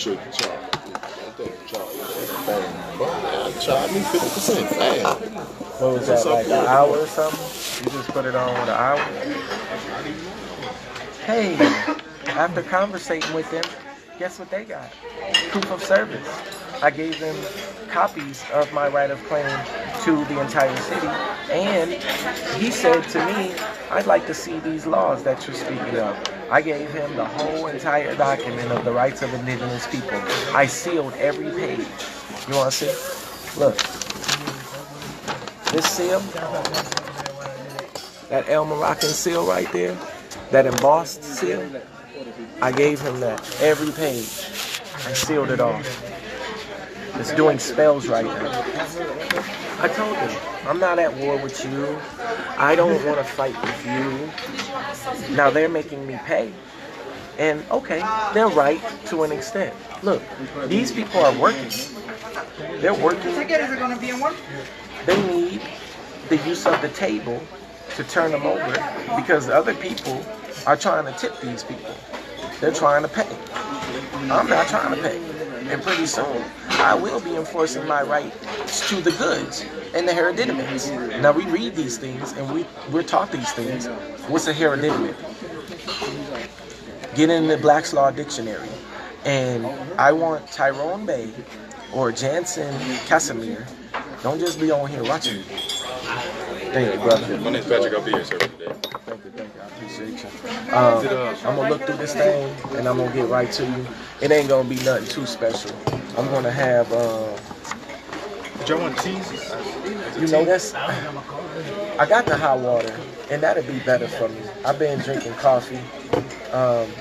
appreciate the charge. Charge me 50%. Damn. What was that, like an hour or something? You just put it on with an hour? Hey, after conversating with them, guess what they got? Proof of service. I gave them copies of my right of claim to the entire city, and he said to me, I'd like to see these laws that you're speaking of. I gave him the whole entire document of the rights of indigenous people. I sealed every page. You want to see? Look. This seal, that El Moroccan seal right there, that embossed seal, I gave him that. Every page. I sealed it off. It's doing spells right now. I told him, I'm not at war with you. I don't want to fight with you. Now they're making me pay. And okay, they're right to an extent. Look, these people are working. They're working. They need the use of the table to turn them over because other people are trying to tip these people. They're trying to pay. I'm not trying to pay. And pretty soon, I will be enforcing my rights to the goods and the hereditament. Now, we read these things and we're taught these things. What's a hereditament? Get in the Black's Law Dictionary. And I want Tyrone Bay or Jansen Casimir. Don't just be on here watching me. Thank you, brother. My name's Patrick. I'll be here, sir, today. Thank you. I appreciate you. I'm going to look through this thing, and I'm going to get right to you. It ain't going to be nothing too special. I'm going to have... Did y'all want teas? You know, that's... I got the hot water, and that'd be better for me. I've been drinking coffee.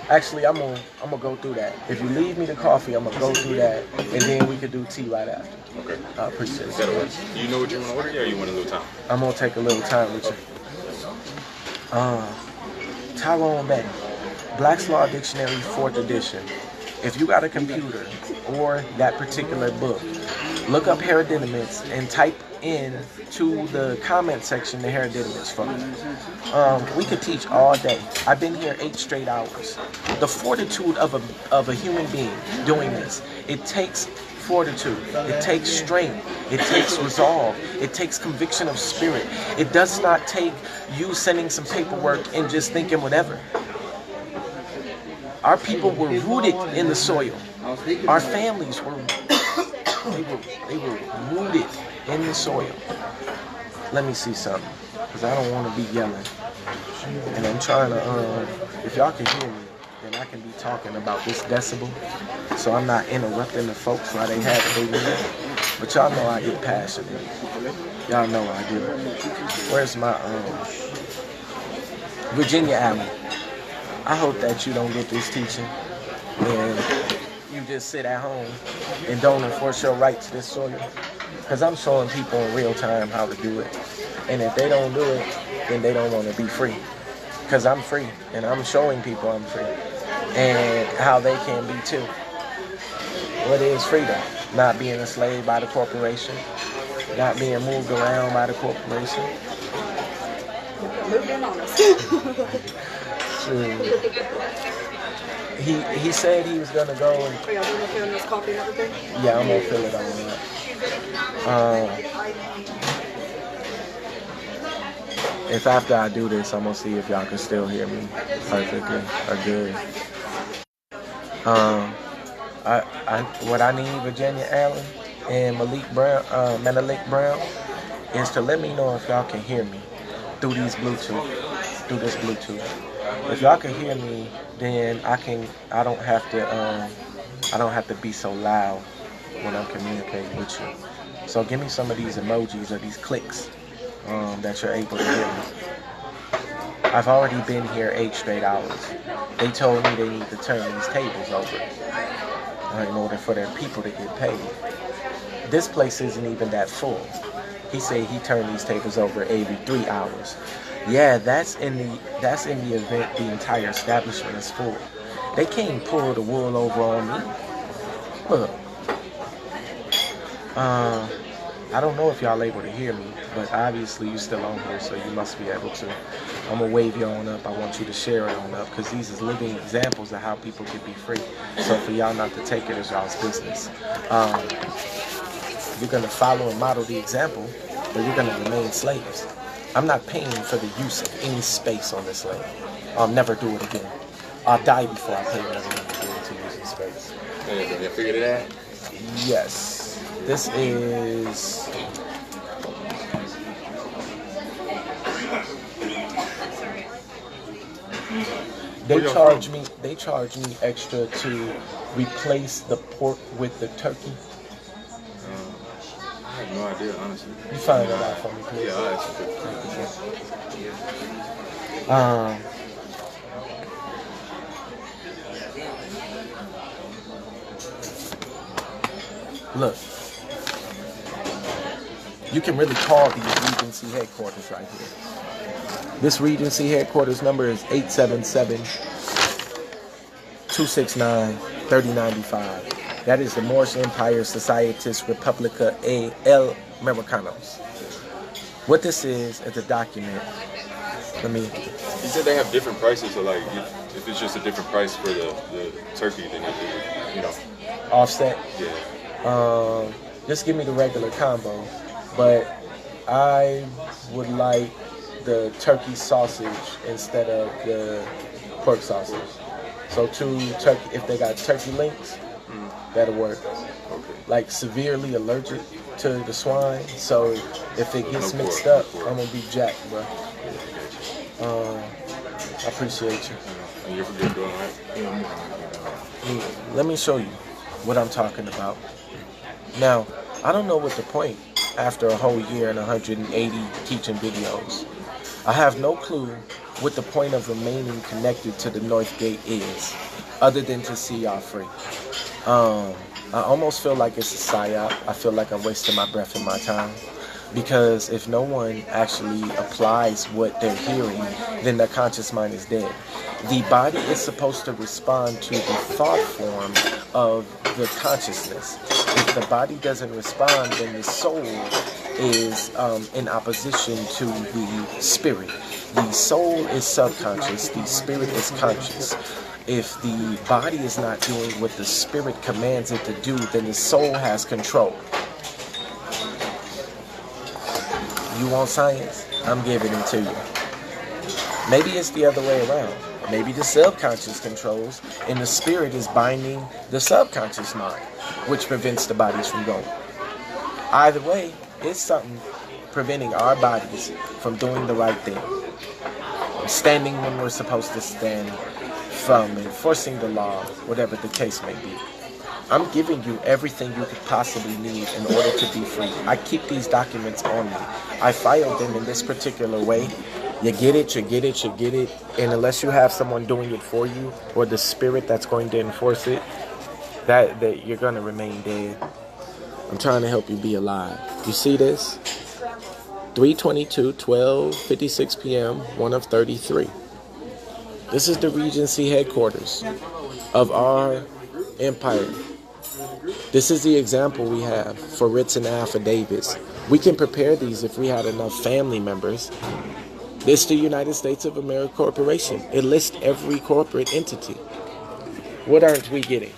Actually, I'm gonna go through that. If you leave me the coffee, I'm gonna go through that, and then we could do tea right after. Okay. I appreciate it. That'll work. Do you know what you want to order, or you want a little time? I'm gonna take a little time with you. Tyrone Bay, Black's Law Dictionary, 4th edition. If you got a computer or that particular book, look up hereditament and type in to the comment section the hereditament for me. We could teach all day. I've been here 8 straight hours. The fortitude of a human being doing this, it takes fortitude, it takes strength, it takes resolve, it takes conviction of spirit. It does not take you sending some paperwork and just thinking whatever. Our people were rooted in the soil. Our families were rooted in the soil. Let me see something, because I don't want to be yelling. And I'm trying to, if y'all can hear me, then I can be talking about this decibel, so I'm not interrupting the folks while they have their meal. But y'all know I get passionate. Y'all know I do. Where's my, Virginia Allen? I hope that you don't get this teaching and you just sit at home and don't enforce your right to this soil. Because I'm showing people in real time how to do it. And if they don't do it, then they don't want to be free. Because I'm free, and I'm showing people I'm free. And how they can be too. What is freedom? Not being enslaved by the corporation. Not being moved around by the corporation. He said he was gonna go and... Are y'all doing okay on this coffee and everything? Yeah, I'm gonna fill it on up. If after I do this, I'm gonna see if y'all can still hear me perfectly or good. What I need, Virginia Allen and Menelik Brown, is to let me know if y'all can hear me through this Bluetooth. If y'all can hear me, then I don't have to be so loud when I'm communicating with you. So give me some of these emojis or these clicks that you're able to hear me. I've already been here 8 straight hours. They told me they need to turn these tables over in order for their people to get paid. This place isn't even that full. He said he turned these tables over every 3 hours. Yeah, that's in the event the entire establishment is full. They can't pull the wool over on me. Look. I don't know if y'all able to hear me, but obviously you still on here, so you must be able to. I'm gonna wave you on up. I want you to share it on up, because these is living examples of how people could be free. So for y'all not to take it as y'all's business, you're gonna follow and model the example, or you're gonna remain slaves. I'm not paying for the use of any space on this land. I'll never do it again. I'll die before I pay whatever I'm doing to using space. Hey, you figured it out? Yes. This is... They charge me extra to replace the pork with the turkey. I have no idea, honestly. You find that out for me, please. Yeah, I'll ask you. Look, you can really call these Regency headquarters right here. This Regency headquarters number is 877-269-3095. That is the Moorish Empire Societas Republica el Americanos. What this is a document. You said they have different prices, so like if it's just a different price for the turkey, then you know. Offset? Yeah. Just give me the regular combo. But I would like the turkey sausage instead of the pork sausage. So 2 turkey, if they got turkey links, that'll work. Okay. Like severely allergic to the swine, so if it gets mixed up, I'm gonna be jacked, bro. I appreciate you. And you're doing right. Let me show you what I'm talking about. Now, I don't know what the point after a whole year and 180 teaching videos. I have no clue what the point of remaining connected to the North Gate is, other than to see y'all free. I almost feel like it's a psyop. I feel like I'm wasting my breath and my time. Because if no one actually applies what they're hearing, then their conscious mind is dead. The body is supposed to respond to the thought form of the consciousness. If the body doesn't respond, then the soul is in opposition to the spirit. The soul is subconscious, the spirit is conscious. If the body is not doing what the spirit commands it to do, then the soul has control. You want science? I'm giving it to you. Maybe it's the other way around. Maybe the subconscious controls and the spirit is binding the subconscious mind, which prevents the bodies from going. Either way, it's something preventing our bodies from doing the right thing. Standing when we're supposed to stand, from enforcing the law, whatever the case may be. I'm giving you everything you could possibly need in order to be free. I keep these documents on me. I filed them in this particular way. You get it, you get it, you get it. And unless you have someone doing it for you, or the spirit that's going to enforce it, that you're going to remain dead. I'm trying to help you be alive. You see this? 3/22, 12:56 p.m., 1 of 33. This is the Regency headquarters of our empire. This is the example we have for writs and affidavits. We can prepare these if we had enough family members. This is the United States of America Corporation. It lists every corporate entity. What aren't we getting?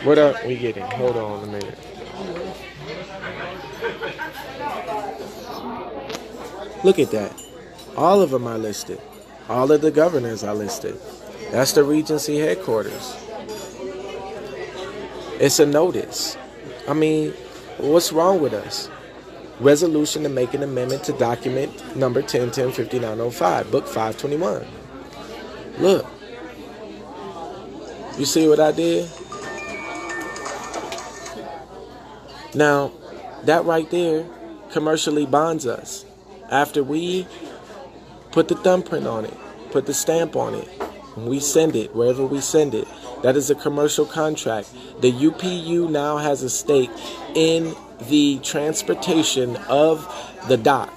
What aren't we getting? Hold on a minute. Look at that. All of them are listed. All of the governors are listed. That's the Regency headquarters. It's a notice. I mean, what's wrong with us? Resolution to make an amendment to document number 10105905, book 521. Look. You see what I did? Now, that right there commercially bonds us. After we put the thumbprint on it, put the stamp on it, and we send it wherever we send it, that is a commercial contract. The UPU now has a stake in the transportation of the dock,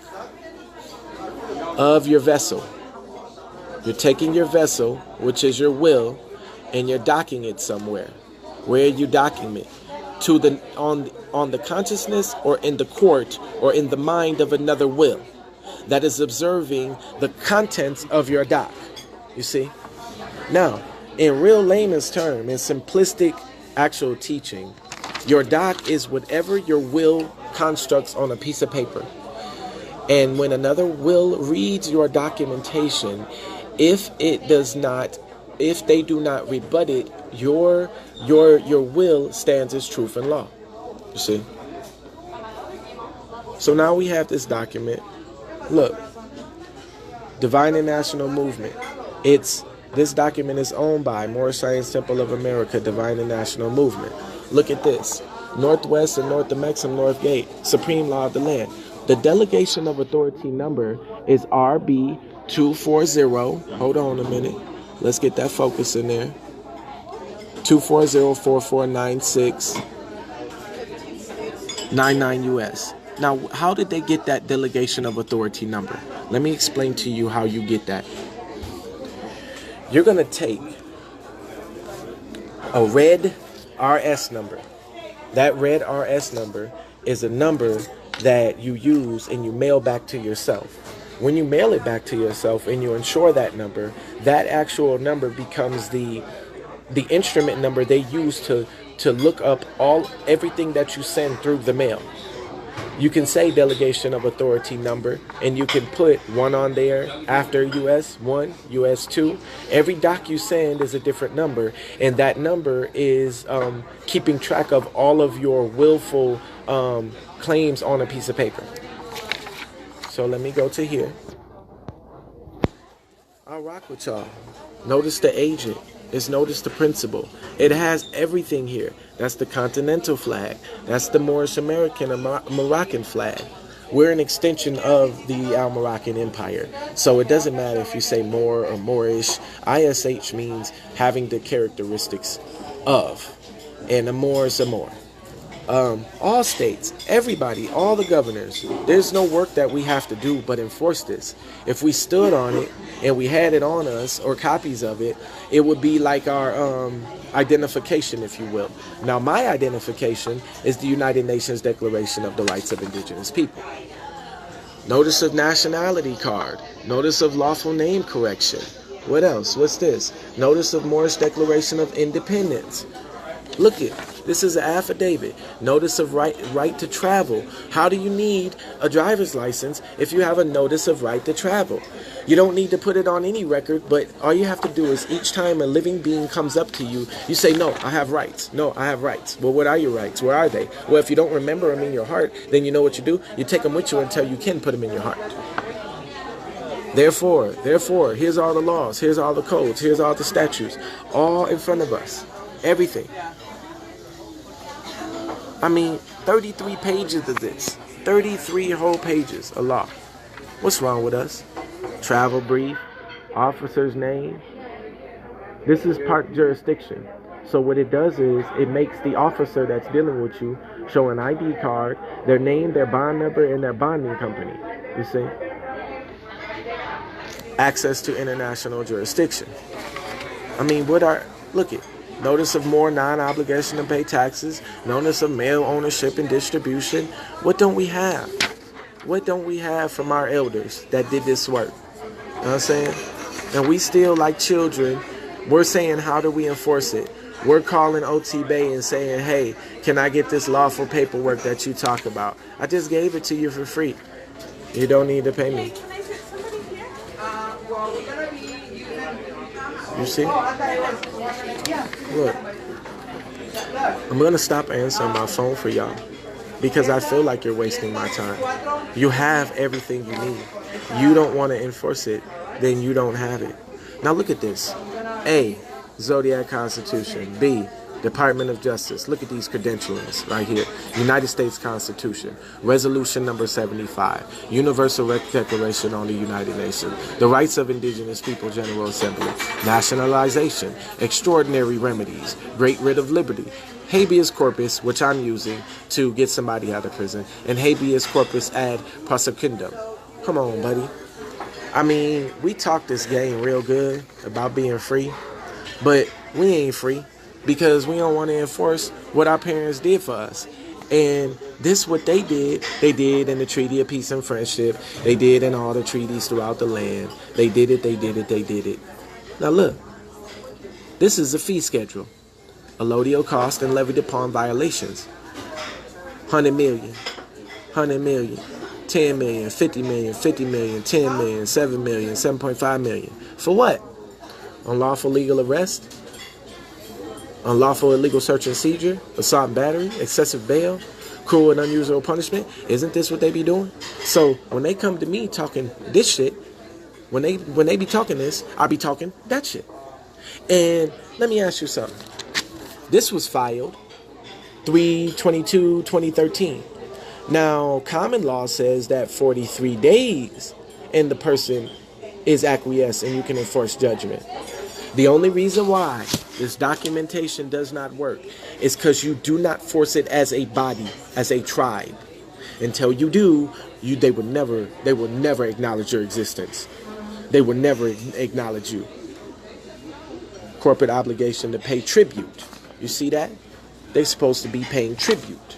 of your vessel. You're taking your vessel, which is your will, and you're docking it somewhere. Where are you docking it? to the on the consciousness or in the court or in the mind of another will that is observing the contents of your doc. You see? Now, in real layman's term, in simplistic actual teaching, your doc is whatever your will constructs on a piece of paper. And when another will reads your documentation, if they do not rebut it, your will stands as truth and law. You see? So now we have this document. Look, Divine and National Movement. This document is owned by Moorish Science Temple of America, Divine and National Movement. Look at this. Northwest and North of Maxim, North Gate, Supreme Law of the Land. The delegation of authority number is RB240. Hold on a minute. Let's get that focus in there. 240-4496-99 US. Now, how did they get that delegation of authority number? Let me explain to you how you get that. You're going to take a red RS number. That red RS number is a number that you use and you mail back to yourself. When you mail it back to yourself and you insure that number, that actual number becomes the instrument number they use to look up everything that you send through the mail. You can say delegation of authority number, and you can put 1 on there after US 1, US 2. Every doc you send is a different number, and that number is keeping track of all of your willful claims on a piece of paper. So let me go to here. I'll rock with y'all. Notice the agent. Notice the principle. It has everything here. That's the continental flag. That's the Moorish American and Moroccan flag. We're an extension of the Al-Moroccan Empire. So it doesn't matter if you say Moor or Moorish. ISH means having the characteristics of. And a Moor is a Moor. All states, everybody, all the governors, there's no work that we have to do but enforce this. If we stood on it and we had it on us or copies of it, it would be like our identification, if you will. Now, my identification is the United Nations Declaration of the Rights of Indigenous People. Notice of nationality card. Notice of lawful name correction. What else? What's this? Notice of Moorish Declaration of Independence. Look it. This is an affidavit. Notice of right to travel. How do you need a driver's license if you have a notice of right to travel? You don't need to put it on any record, but all you have to do is each time a living being comes up to you, you say, no, I have rights. No, I have rights. Well, what are your rights? Where are they? Well, if you don't remember them in your heart, then you know what you do. You take them with you until you can put them in your heart. Therefore, here's all the laws. Here's all the codes. Here's all the statutes. All in front of us. Everything. I mean, 33 pages of this. 33 whole pages of law. What's wrong with us? Travel brief, officer's name. This is part jurisdiction. So what it does is it makes the officer that's dealing with you show an ID card, their name, their bond number, and their bonding company. You see? Access to international jurisdiction. I mean, look it. Notice of more non-obligation to pay taxes. Notice of male ownership and distribution. What don't we have? What don't we have from our elders that did this work? You know what I'm saying? And we still, like children, we're saying, how do we enforce it? We're calling OT Bay and saying, hey, can I get this lawful paperwork that you talk about? I just gave it to you for free. You don't need to pay me. You see? Look, I'm going to stop answering my phone for y'all because I feel like you're wasting my time. You have everything you need. You don't want to enforce it, then you don't have it. Now look at this. A, Zodiac Constitution. B, Department of Justice. Look at these credentials right here. United States Constitution. Resolution number 75. Universal Declaration on the United Nations. The Rights of Indigenous People General Assembly. Nationalization. Extraordinary remedies. Great writ of liberty. Habeas corpus, which I'm using to get somebody out of prison. And habeas corpus ad prosecundum. Come on, buddy. I mean, we talk this game real good about being free, but we ain't free. because we don't want to enforce what our parents did for us. And this what they did. They did in the Treaty of Peace and Friendship. They did in all the treaties throughout the land. They did it, they did it, they did it. Now look, this is a fee schedule. Allodial cost and levied upon violations. 100 million, 100 million, 10 million, 50 million, 50 million, 10 million, 7 million, 7.5 million. For what? Unlawful legal arrest, unlawful illegal search and seizure, assault and battery, excessive bail, cruel and unusual punishment. Isn't this what they be doing? So when they come to me talking this shit, when they be talking this, I be talking that shit. And let me ask you something. This was filed 3/22/2013. Now, common law says that 43 days and the person is acquiesced and you can enforce judgment. The only reason why this documentation does not work is because you do not force it as a body, as a tribe. Until you do, they will never acknowledge your existence. They will never acknowledge you. Corporate obligation to pay tribute. You see that? They're supposed to be paying tribute.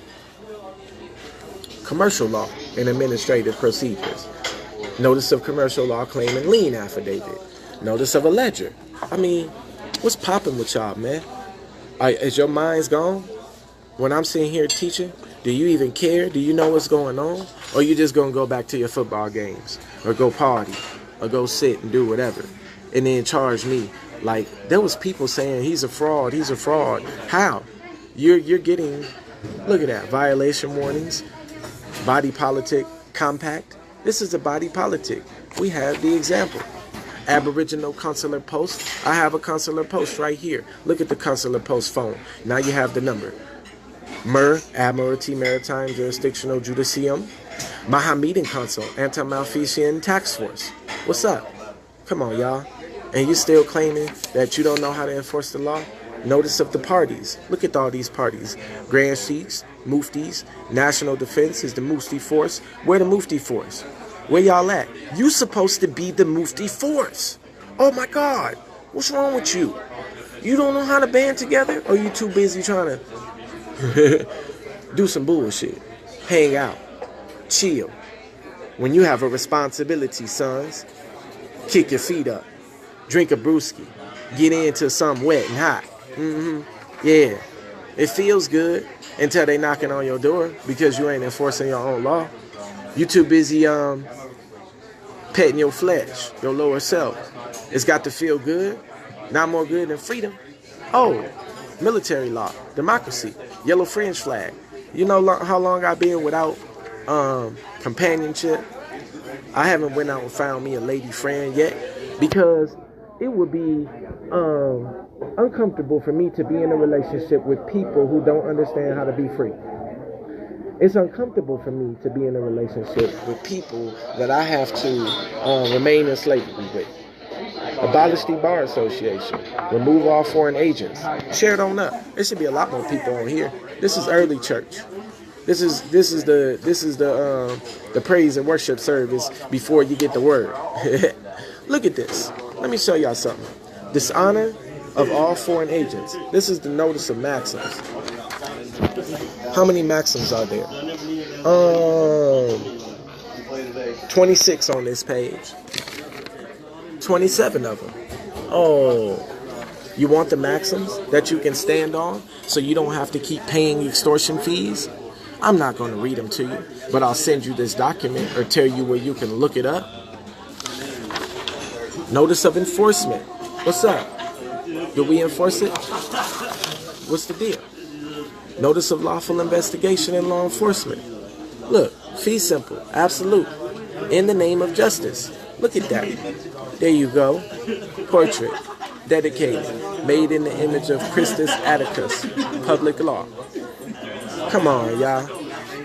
Commercial law and administrative procedures. Notice of commercial law claim and lien affidavit. Notice of a ledger. I mean, what's popping with y'all, man? Is your minds gone? When I'm sitting here teaching, do you even care? Do you know what's going on? Or you just gonna go back to your football games? Or go party? Or go sit and do whatever? And then charge me? Like, there was people saying he's a fraud, he's a fraud. How? You're getting, look at that, violation warnings, body politic compact. This is a body politic. We have the example. Aboriginal consular post. I have a consular post right here. Look at the consular post phone. Now you have the number. MER, Admiralty Maritime Jurisdictional Judicium. Mohammedan Consul, Anti-Malfeasance Task Force. What's up? Come on, y'all. And you still claiming that you don't know how to enforce the law? Notice of the parties. Look at all these parties. Grand Sheikhs, Muftis, National Defense is the Mufti Force. Where the Mufti Force? Where y'all at? You supposed to be the Mufti Force. Oh my God. What's wrong with you? You don't know how to band together? Or you too busy trying to do some bullshit? Hang out. Chill. When you have a responsibility, sons, kick your feet up. Drink a brewski. Get into something wet and hot. Yeah. It feels good until they knocking on your door because you ain't enforcing your own law. You too busy petting your flesh, your lower self. It's got to feel good. Not more good than freedom. Oh, military law, democracy, yellow fringe flag. You know how long I've been without companionship? I haven't went out and found me a lady friend yet because it would be uncomfortable for me to be in a relationship with people who don't understand how to be free. It's uncomfortable for me to be in a relationship with people that I have to remain in slavery with. Abolish the Bar Association. Remove all foreign agents. Share it on up. There should be a lot more people on here. This is early church. This is the praise and worship service before you get the word. Look at this. Let me show y'all something. Dishonor of all foreign agents. This is the notice of maxims. How many maxims are there? 26 on this page. 27 of them. Oh, you want the maxims that you can stand on so you don't have to keep paying extortion fees? I'm not going to read them to you, but I'll send you this document or tell you where you can look it up. Notice of enforcement. What's up? Do we enforce it? What's the deal? Notice of lawful investigation and law enforcement. Look, fee simple, absolute, in the name of justice. Look at that. There you go. Portrait, dedicated, made in the image of Christus Atticus, public law. Come on, y'all.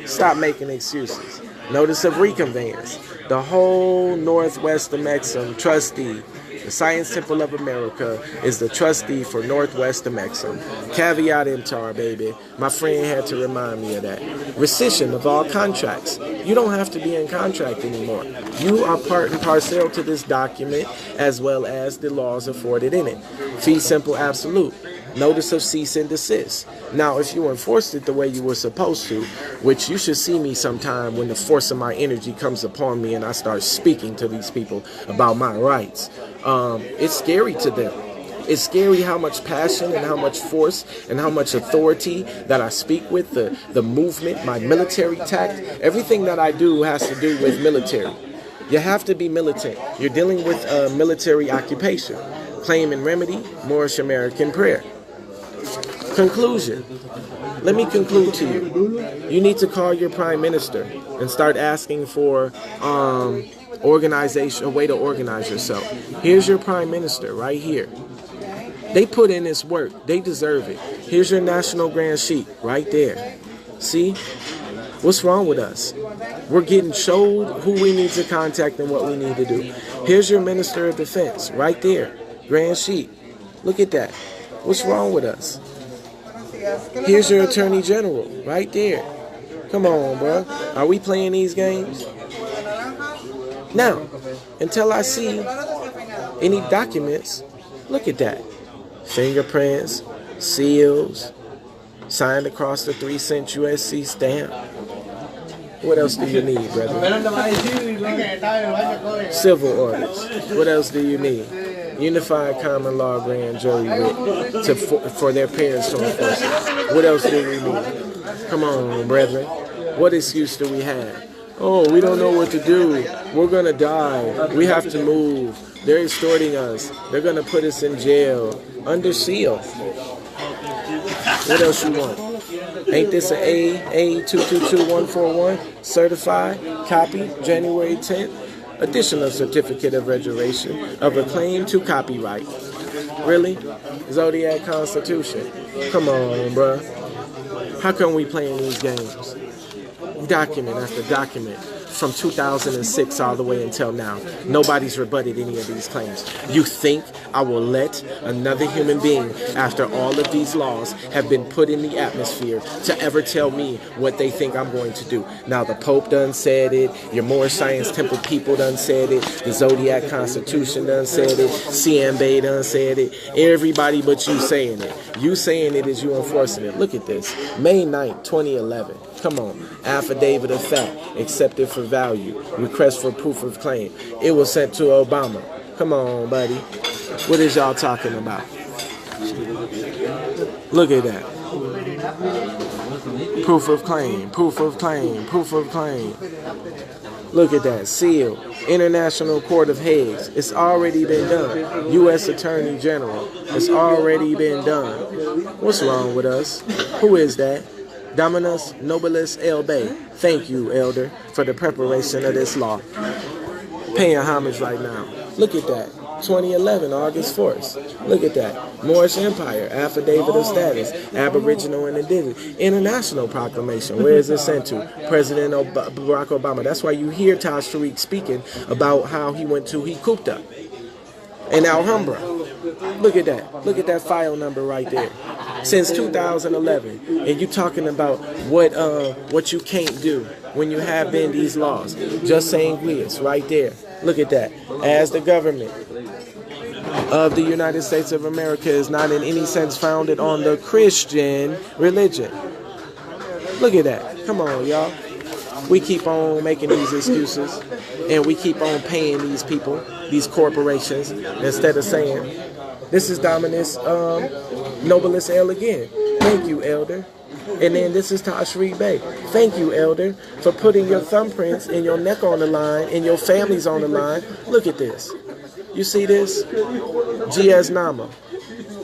Stop making excuses. Notice of reconveyance. The whole Northwest of Mexham trustee. The Science Temple of America is the trustee for Northwest of Mexham. Caveat emptor, baby. My friend had to remind me of that. Rescission of all contracts. You don't have to be in contract anymore. You are part and parcel to this document as well as the laws afforded in it. Fee simple absolute. Notice of cease and desist. Now, if you enforced it the way you were supposed to, which you should see me sometime when the force of my energy comes upon me and I start speaking to these people about my rights, it's scary to them. It's scary how much passion and how much force and how much authority that I speak with, the movement, my military tact. Everything that I do has to do with military. You have to be militant. You're dealing with a military occupation. Claim and remedy, Moorish American prayer. Conclusion. Let me conclude to you. You need to call your prime minister and start asking for organization, a way to organize yourself. Here's your prime minister right here. They put in this work. They deserve it. Here's your national grand sheet right there. See? What's wrong with us? We're getting showed who we need to contact and what we need to do. Here's your minister of defense right there. Grand sheet. Look at that. What's wrong with us? Here's your attorney general right there. Come on, bro. Are we playing these games? Now, until I see any documents, look at that. Fingerprints, seals, signed across the 3-cent USC stamp. What else do you need, brother? Civil orders. What else do you need? Unified common law grand jury writ for their parents to enforce it. What else do we need? Come on, brethren. What excuse do we have? Oh, we don't know what to do. We're going to die. We have to move. They're extorting us. They're going to put us in jail. Under seal. What else you want? Ain't this an A222141 certified copy, January 10th? Additional certificate of registration of a claim to copyright. Really? Zodiac Constitution. Come on, bruh. How come we playing these games? Document after document from 2006 all the way until now. Nobody's rebutted any of these claims. You think I will let another human being, after all of these laws have been put in the atmosphere, to ever tell me what they think I'm going to do? Now the Pope done said it, your Moorish Science Temple people done said it, the Zodiac Constitution done said it, CMB done said it, everybody but you saying it. You saying it is you enforcing it. Look at this. May 9th, 2011. Come on. Affidavit of fact. Accepted for value. Request for proof of claim. It was sent to Obama. Come on, buddy. What is y'all talking about? Look at that. Proof of claim. Proof of claim. Proof of claim. Look at that. Seal. International Court of Hague. It's already been done. U.S. Attorney General. It's already been done. What's wrong with us? Who is that? Dominus Nobilis Elbe. Thank you, Elder, for the preparation of this law. Paying homage right now. Look at that. 2011, August 4th. Look at that. Moorish Empire, Affidavit of Status, Aboriginal and Indigenous, International Proclamation. Where is it sent to? President Barack Obama. That's why you hear Taj Tariq speaking about how he went to Hikuta in Alhambra. Look at that. Look at that file number right there. Since 2011, and you talking about what you can't do when you have been these laws. Just sanguineous right there. Look at that. As the government of the United States of America is not in any sense founded on the Christian religion. Look at that. Come on, y'all. We keep on making these excuses, and we keep on paying these people, these corporations, instead of saying, this is Dominus Nobilis El again. Thank you, Elder. And then this is Tashreed Bey. Thank you, Elder, for putting your thumbprints and your neck on the line and your family's on the line. Look at this. You see this? G.S. Nama,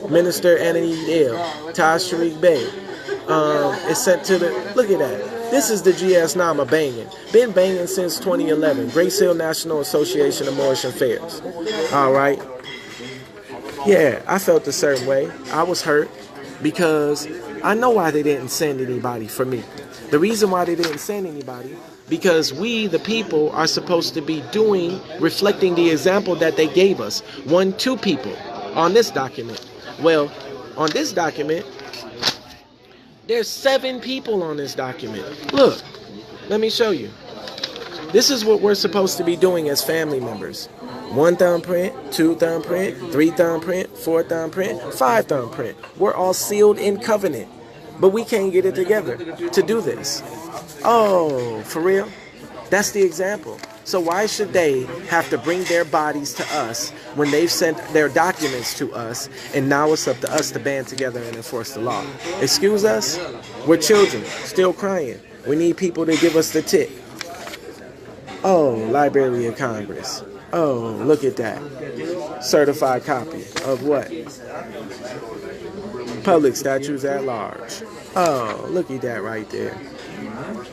Minister Anani El, Tashreed Bey. It's sent to the... Look at that. This is the G.S. Nama banging. Been banging since 2011. Grace Hill National Association of Moorish Affairs. All right. Yeah, I felt a certain way. I was hurt because I know why they didn't send anybody for me. The reason why they didn't send anybody, because we, the people, are supposed to be reflecting the example that they gave us. 2 people on this document. Well, on this document, there's 7 people on this document. Look, let me show you. This is what we're supposed to be doing as family members. 1 thumbprint, 2 thumbprint, 3 thumbprint, 4 thumbprint, 5 thumbprint. We're all sealed in covenant. But we can't get it together to do this. Oh, for real? That's the example. So why should they have to bring their bodies to us when they've sent their documents to us, and now it's up to us to band together and enforce the law? Excuse us? We're children, still crying. We need people to give us the tip. Oh, Library of Congress. Oh, look at that. Certified copy of what? Public statutes at large. Oh, look at that right there.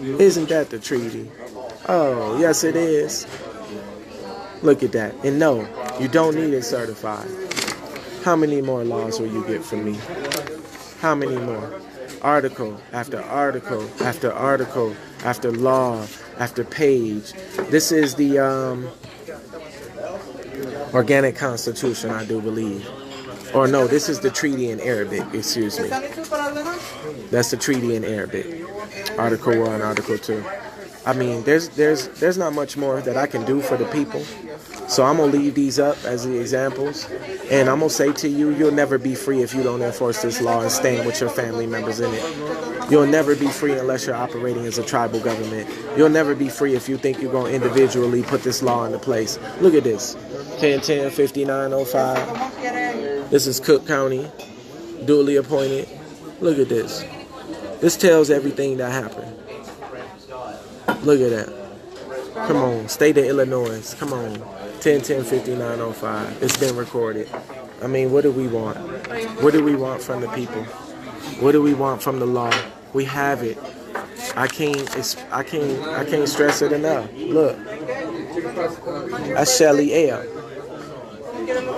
Isn't that the treaty? Oh, yes it is. Look at that. And no, you don't need it certified. How many more laws will you get from me? How many more? Article after article after article after law after page. This is the Organic Constitution, I do believe. Or no, this is the treaty in Arabic, excuse me. That's the treaty in Arabic. Article 1, Article 2. I mean, there's not much more that I can do for the people. So I'm going to leave these up as the examples. And I'm going to say to you, you'll never be free if you don't enforce this law and stand with your family members in it. You'll never be free unless you're operating as a tribal government. You'll never be free if you think you're going to individually put this law into place. Look at this. 10-10-5905. This is Cook County, duly appointed. Look at this. This tells everything that happened. Look at that. Come on, state of Illinois. Come on. 10-10-5905. It's been recorded. I mean, what do we want? What do we want from the people? What do we want from the law? We have it. I can't stress it enough. Look. That's Shelly L.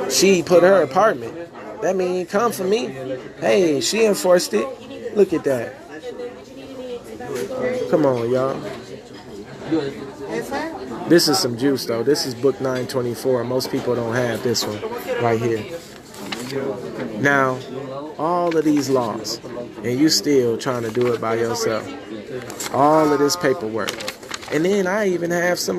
She put her apartment. That means come for me. Hey, she enforced it. Look at that. Come on, y'all. This is some juice, though. This is book 924. Most people don't have this one right here. Now, all of these laws, and you still trying to do it by yourself. All of this paperwork. And then I even have some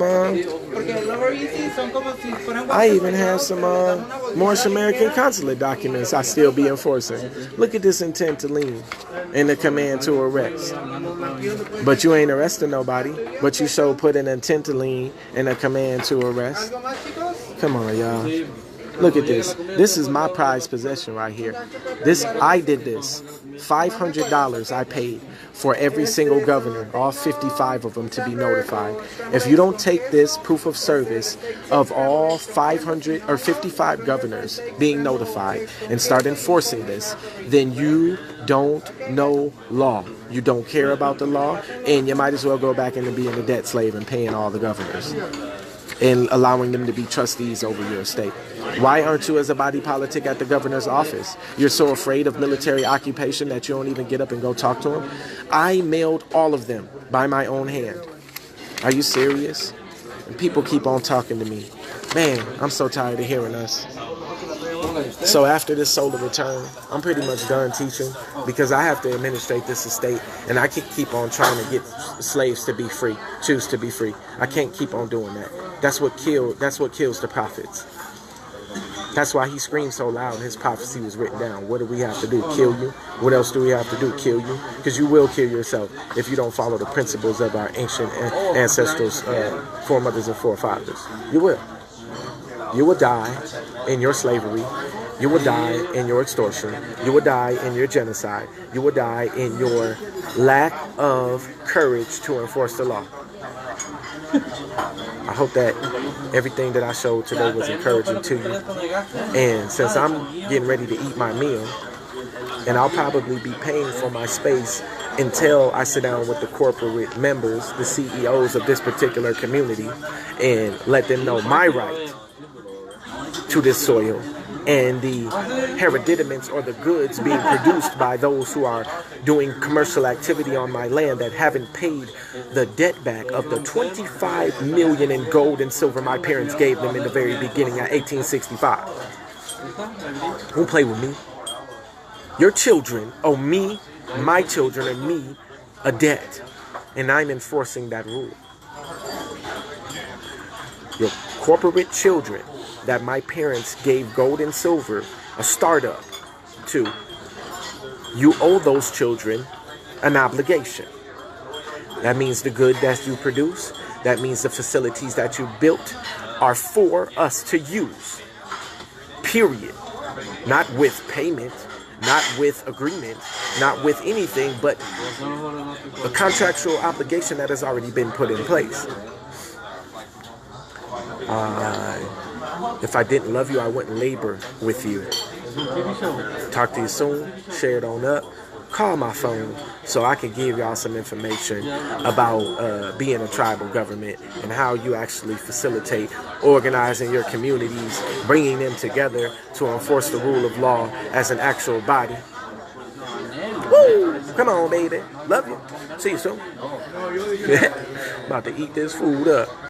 Moorish American consulate documents I still be enforcing. Look at this intent to lien and the command to arrest. But you ain't arresting nobody, but you show put an intent to lien and a command to arrest. Come on, y'all. Look at this. This is my prized possession right here. I did this. $500 I paid for every single governor, all 55 of them, to be notified. If you don't take this proof of service of all 500 or 55 governors being notified and start enforcing this, then you don't know law. You don't care about the law, and you might as well go back into being a debt slave and paying all the governors and allowing them to be trustees over your estate. Why aren't you as a body politic at the governor's office? You're so afraid of military occupation that you don't even get up and go talk to him? I mailed all of them by my own hand. Are you serious? And people keep on talking to me. Man, I'm so tired of hearing us. So after this solar return, I'm pretty much done teaching because I have to administrate this estate, and I can keep on trying to get slaves to be free, choose to be free. I can't keep on doing that. That's what kills the prophets. That's why he screamed so loud. His prophecy was written down. What do we have to do? Kill you? What else do we have to do? Kill you? Because you will kill yourself if you don't follow the principles of our ancient ancestral foremothers and forefathers. You will. You will die in your slavery. You will die in your extortion. You will die in your genocide. You will die in your lack of courage to enforce the law. I hope that everything that I showed today was encouraging to you. And since I'm getting ready to eat my meal, and I'll probably be paying for my space until I sit down with the corporate members, the CEOs of this particular community, and let them know my right to this soil and the hereditaments or the goods being produced by those who are doing commercial activity on my land that haven't paid the debt back of the $25 million in gold and silver my parents gave them in the very beginning at 1865. Don't play with me. Your children owe me, my children and me, a debt, and I'm enforcing that rule. Your corporate children that my parents gave gold and silver, a startup to, you owe those children an obligation. That means the good that you produce, that means the facilities that you built are for us to use. Period. Not with payment, not with agreement, not with anything, but a contractual obligation that has already been put in place. If I didn't love you, I wouldn't labor with you. Talk to you soon. Share it on up. Call my phone so I can give y'all some information about being a tribal government and how you actually facilitate organizing your communities, bringing them together to enforce the rule of law as an actual body. Woo! Come on, baby. Love you. See you soon. About to eat this food up.